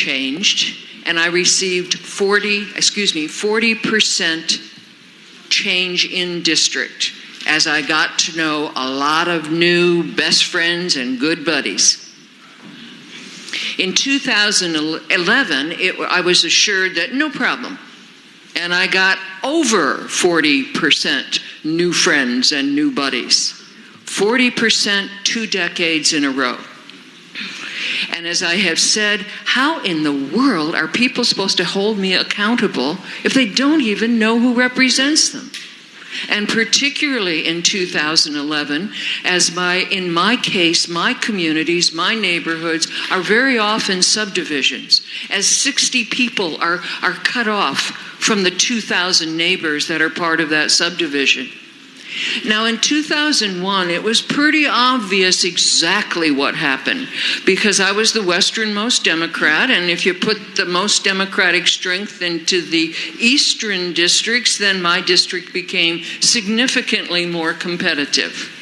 changed, and I received 40% change in district as I got to know a lot of new best friends and good buddies. In 2011, I was assured that no problem, and I got over 40% new friends and new buddies. 40% 2 decades in a row. And as I have said, how in the world are people supposed to hold me accountable if they don't even know who represents them? And particularly in 2011, as in my case, my communities, my neighborhoods are very often subdivisions, as 60 people are cut off from the 2,000 neighbors that are part of that subdivision. Now, in 2001, it was pretty obvious exactly what happened, because I was the westernmost Democrat, and if you put the most Democratic strength into the eastern districts, then my district became significantly more competitive.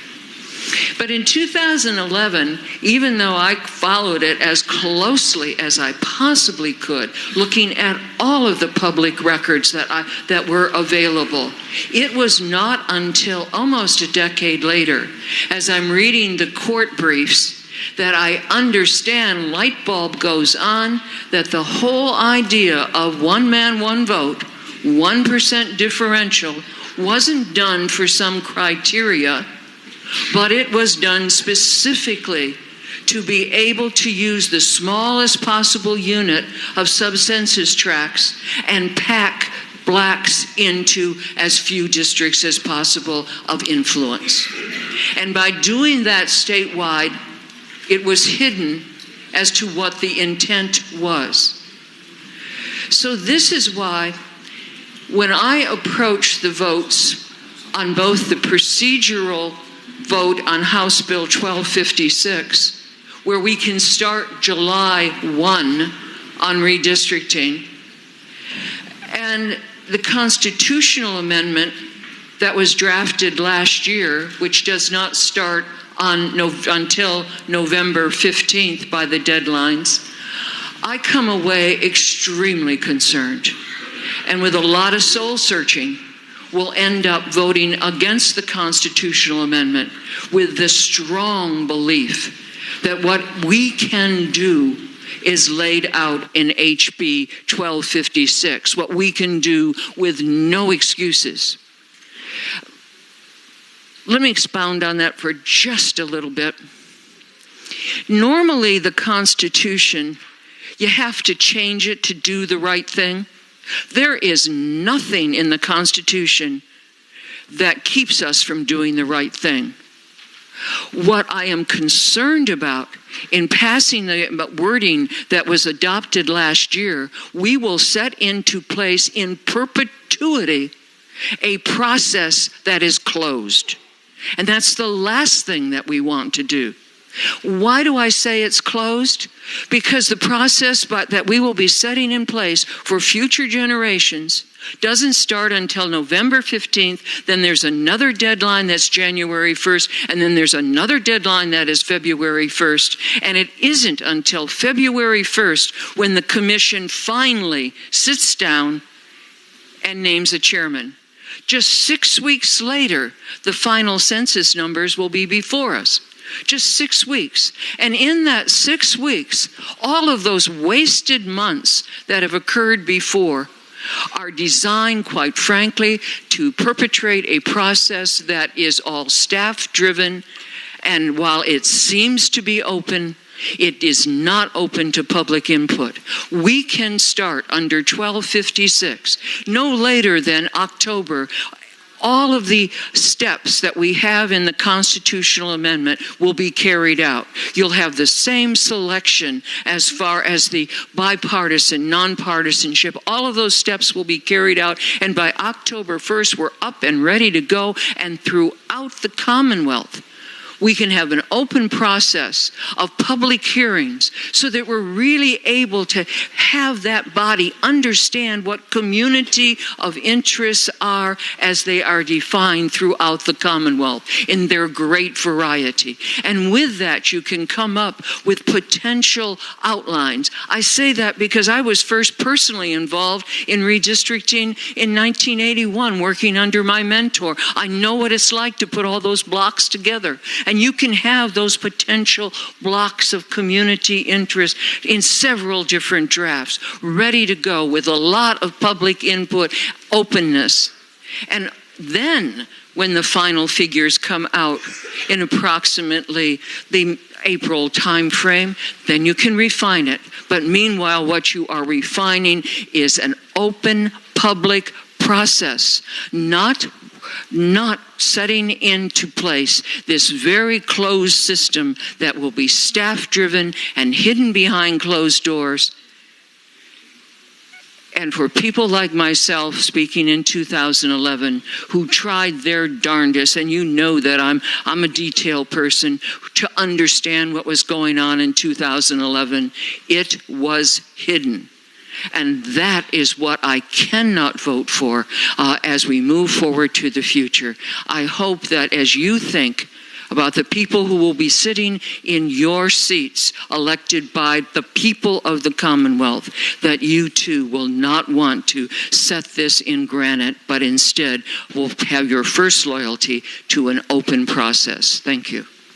But in 2011, even though I followed it as closely as I possibly could, looking at all of the public records that were available, it was not until almost a decade later, as I'm reading the court briefs, that I understand light bulb goes on, that the whole idea of one man, one vote, 1% differential, wasn't done for some criteria, but it was done specifically to be able to use the smallest possible unit of subcensus tracts and pack blacks into as few districts as possible of influence. And by doing that statewide, it was hidden as to what the intent was. So this is why when I approach the votes on both the procedural vote on House Bill 1256, where we can start July 1 on redistricting, and the constitutional amendment that was drafted last year, which does not start until November 15th by the deadlines, I come away extremely concerned, and with a lot of soul searching, will end up voting against the constitutional amendment with the strong belief that what we can do is laid out in HB 1256, what we can do with no excuses. Let me expound on that for just a little bit. Normally, the Constitution, you have to change it to do the right thing. There is nothing in the Constitution that keeps us from doing the right thing. What I am concerned about in passing the wording that was adopted last year, we will set into place in perpetuity a process that is closed. And that's the last thing that we want to do. Why do I say it's closed? Because the process that we will be setting in place for future generations doesn't start until November 15th. Then there's another deadline that's January 1st, and then there's another deadline that is February 1st. And it isn't until February 1st when the commission finally sits down and names a chairman. Just 6 weeks later, the final census numbers will be before us. Just 6 weeks. And in that 6 weeks, all of those wasted months that have occurred before are designed, quite frankly, to perpetrate a process that is all staff-driven. And while it seems to be open, it is not open to public input. We can start under 1256, no later than October. All of the steps that we have in the constitutional amendment will be carried out. You'll have the same selection as far as the bipartisan, nonpartisanship. All of those steps will be carried out. And by October 1st, we're up and ready to go. And throughout the Commonwealth, we can have an open process of public hearings so that we're really able to have that body understand what community of interests are as they are defined throughout the Commonwealth in their great variety. And with that, you can come up with potential outlines. I say that because I was first personally involved in redistricting in 1981, working under my mentor. I know what it's like to put all those blocks together. And you can have those potential blocks of community interest in several different drafts, ready to go with a lot of public input, openness. And then, when the final figures come out in approximately the April timeframe, then you can refine it. But meanwhile, what you are refining is an open public process, not setting into place this very closed system that will be staff-driven and hidden behind closed doors. And for people like myself, speaking in 2011, who tried their darndest, and you know that I'm a detail person, to understand what was going on in 2011, it was hidden. And that is what I cannot vote for as we move forward to the future. I hope that as you think about the people who will be sitting in your seats, elected by the people of the Commonwealth, that you too will not want to set this in granite, but instead will have your first loyalty to an open process. Thank you.